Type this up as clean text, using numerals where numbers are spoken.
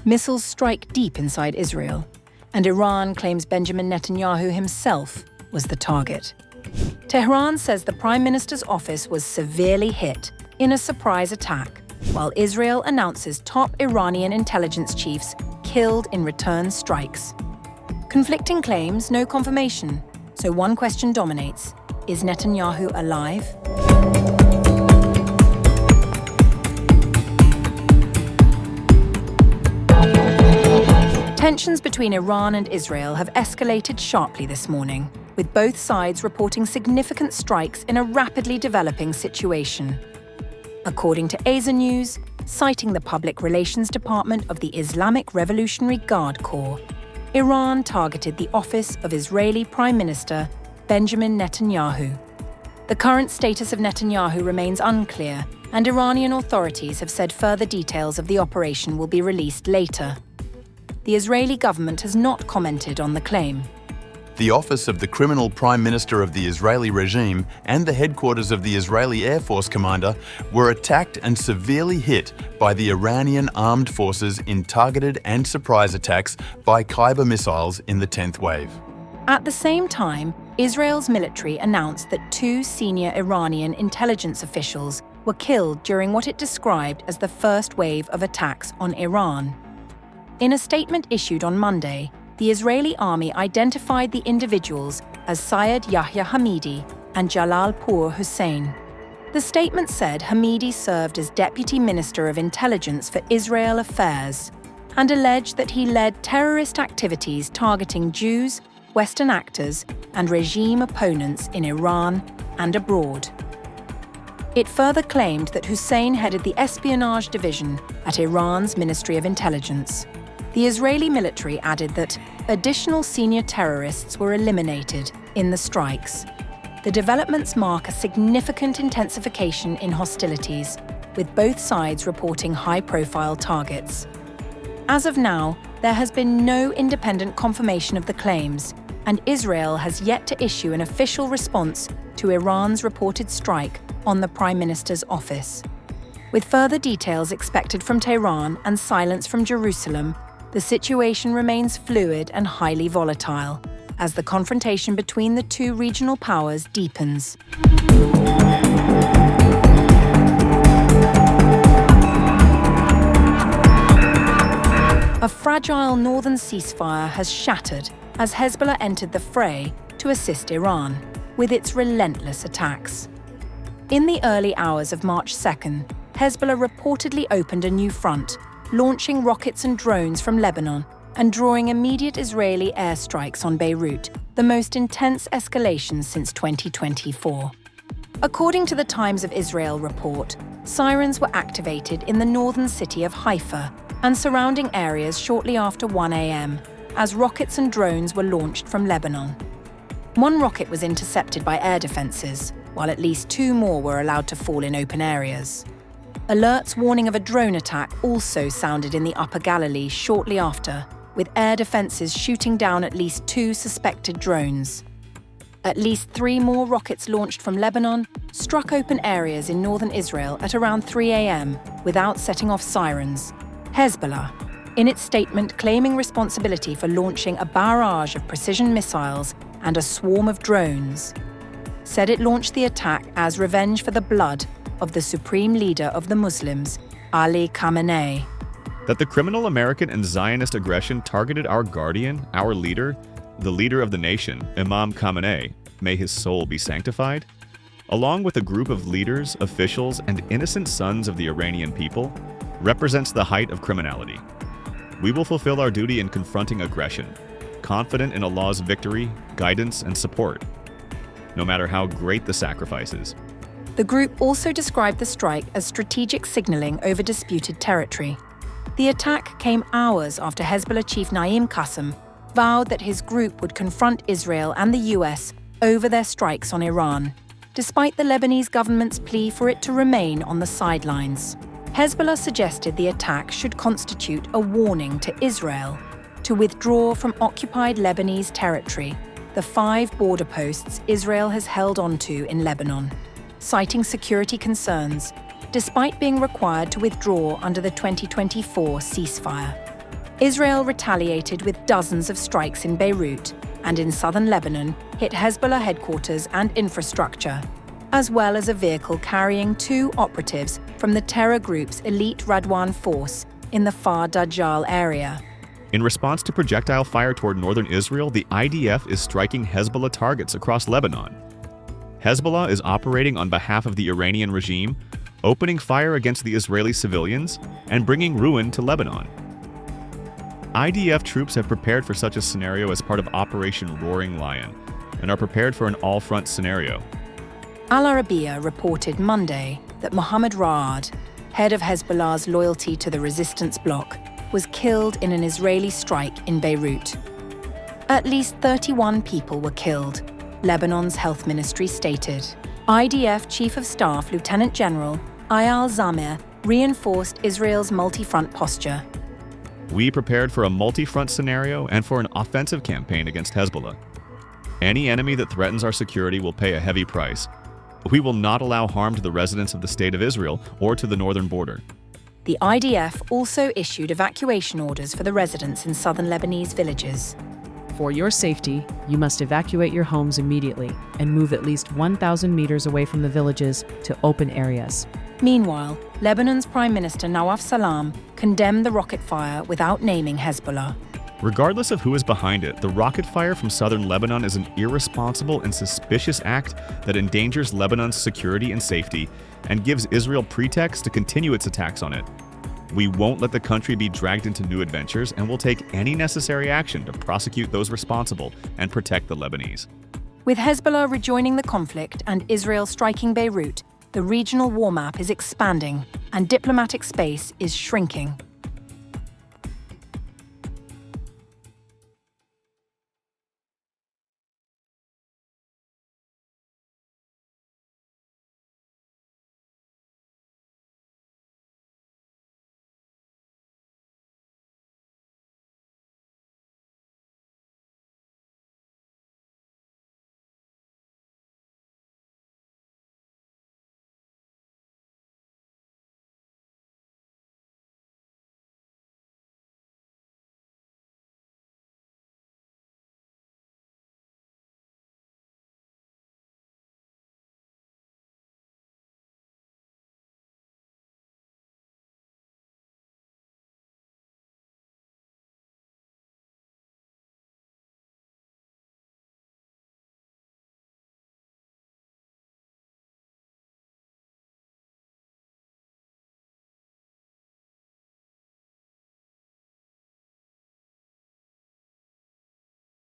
Missiles strike deep inside Israel, and Iran claims Benjamin Netanyahu himself was the target. Tehran says the Prime Minister's office was severely hit in a surprise attack, while Israel announces top Iranian intelligence chiefs killed in return strikes. Conflicting claims, no confirmation. So one question dominates: is Netanyahu alive? Tensions between Iran and Israel have escalated sharply this morning, with both sides reporting significant strikes in a rapidly developing situation. According to Asia News, citing the Public Relations Department of the Islamic Revolutionary Guard Corps, Iran targeted the office of Israeli Prime Minister Benjamin Netanyahu. The current status of Netanyahu remains unclear, and Iranian authorities have said further details of the operation will be released later. The Israeli government has not commented on the claim. The office of the criminal Prime Minister of the Israeli regime and the headquarters of the Israeli Air Force commander were attacked and severely hit by the Iranian armed forces in targeted and surprise attacks by Khyber missiles in the 10th wave. At the same time, Israel's military announced that 2 senior Iranian intelligence officials were killed during what it described as the first wave of attacks on Iran. In a statement issued on Monday, the Israeli army identified the individuals as Syed Yahya Hamidi and Jalalpur Hussein. The statement said Hamidi served as Deputy Minister of Intelligence for Israel Affairs and alleged that he led terrorist activities targeting Jews, Western actors, and regime opponents in Iran and abroad. It further claimed that Hussein headed the espionage division at Iran's Ministry of Intelligence. The Israeli military added that additional senior terrorists were eliminated in the strikes. The developments mark a significant intensification in hostilities, with both sides reporting high-profile targets. As of now, there has been no independent confirmation of the claims, and Israel has yet to issue an official response to Iran's reported strike on the Prime Minister's office. With further details expected from Tehran and silence from Jerusalem, the situation remains fluid and highly volatile as the confrontation between the 2 regional powers deepens. A fragile northern ceasefire has shattered as Hezbollah entered the fray to assist Iran with its relentless attacks. In the early hours of March 2nd, Hezbollah reportedly opened a new front, launching rockets and drones from Lebanon and drawing immediate Israeli airstrikes on Beirut, the most intense escalation since 2024. According to the Times of Israel report, sirens were activated in the northern city of Haifa and surrounding areas shortly after 1 a.m. as rockets and drones were launched from Lebanon. One rocket was intercepted by air defenses, while at least 2 more were allowed to fall in open areas. Alerts warning of a drone attack also sounded in the Upper Galilee shortly after, with air defenses shooting down at least 2 suspected drones. At least 3 more rockets launched from Lebanon struck open areas in northern Israel at around 3 a.m. without setting off sirens. Hezbollah, in its statement claiming responsibility for launching a barrage of precision missiles and a swarm of drones, said it launched the attack as revenge for the blood of the supreme leader of the Muslims, Ali Khamenei. That the criminal American and Zionist aggression targeted our guardian, our leader, the leader of the nation, Imam Khamenei, may his soul be sanctified, along with a group of leaders, officials, and innocent sons of the Iranian people, represents the height of criminality. We will fulfill our duty in confronting aggression, confident in Allah's victory, guidance, and support, no matter how great the sacrifices. The group also described the strike as strategic signaling over disputed territory. The attack came hours after Hezbollah chief Naim Qassem vowed that his group would confront Israel and the US over their strikes on Iran, despite the Lebanese government's plea for it to remain on the sidelines. Hezbollah suggested the attack should constitute a warning to Israel to withdraw from occupied Lebanese territory, the 5 border posts Israel has held onto in Lebanon, citing security concerns, despite being required to withdraw under the 2024 ceasefire. Israel retaliated with dozens of strikes in Beirut and in southern Lebanon hit Hezbollah headquarters and infrastructure, as well as a vehicle carrying 2 operatives from the terror group's elite Radwan force in the Far Dajjal area. In response to projectile fire toward northern Israel, the IDF is striking Hezbollah targets across Lebanon. Hezbollah is operating on behalf of the Iranian regime, opening fire against the Israeli civilians and bringing ruin to Lebanon. IDF troops have prepared for such a scenario as part of Operation Roaring Lion and are prepared for an all-front scenario. Al Arabiya reported Monday that Mohammed Raad, head of Hezbollah's loyalty to the resistance bloc, was killed in an Israeli strike in Beirut. At least 31 people were killed, Lebanon's health ministry stated. IDF Chief of Staff Lieutenant General Eyal Zamir reinforced Israel's multi-front posture. We prepared for a multi-front scenario and for an offensive campaign against Hezbollah. Any enemy that threatens our security will pay a heavy price. We will not allow harm to the residents of the State of Israel or to the northern border. The IDF also issued evacuation orders for the residents in southern Lebanese villages. For your safety, you must evacuate your homes immediately and move at least 1,000 meters away from the villages to open areas. Meanwhile, Lebanon's Prime Minister Nawaf Salam condemned the rocket fire without naming Hezbollah. Regardless of who is behind it, the rocket fire from southern Lebanon is an irresponsible and suspicious act that endangers Lebanon's security and safety and gives Israel pretext to continue its attacks on it. We won't let the country be dragged into new adventures and will take any necessary action to prosecute those responsible and protect the Lebanese. With Hezbollah rejoining the conflict and Israel striking Beirut, the regional war map is expanding and diplomatic space is shrinking.